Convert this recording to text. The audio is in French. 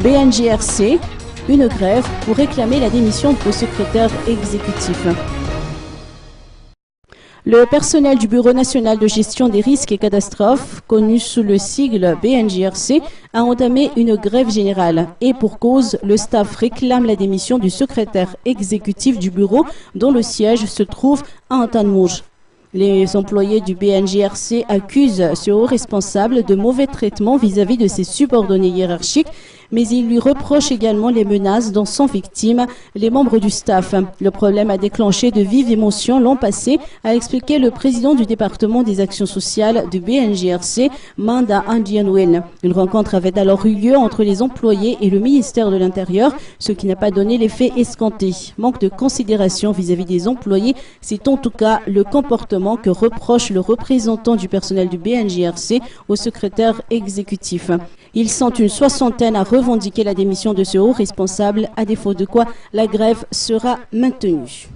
BNJRC, une grève pour réclamer la démission au secrétaire exécutif. Le personnel du Bureau national de gestion des risques et catastrophes, connu sous le sigle BNJRC, a entamé une grève générale. Et pour cause, le staff réclame la démission du secrétaire exécutif du bureau dont le siège se trouve à Antanmouj. Les employés du BNJRC accusent ce haut responsable de mauvais traitements vis-à-vis de ses subordonnés hiérarchiques, mais ils lui reprochent également les menaces dont sont victimes les membres du staff. Le problème a déclenché de vives émotions l'an passé, a expliqué le président du département des actions sociales du BNJRC, Manda Andianouel. Une rencontre avait alors eu lieu entre les employés et le ministère de l'Intérieur, ce qui n'a pas donné l'effet escompté. Manque de considération vis-à-vis des employés, c'est en tout cas le comportement que reproche le représentant du personnel du BNJRC au secrétaire exécutif. Ils sont une soixantaine à revendiquer la démission de ce haut responsable, à défaut de quoi la grève sera maintenue.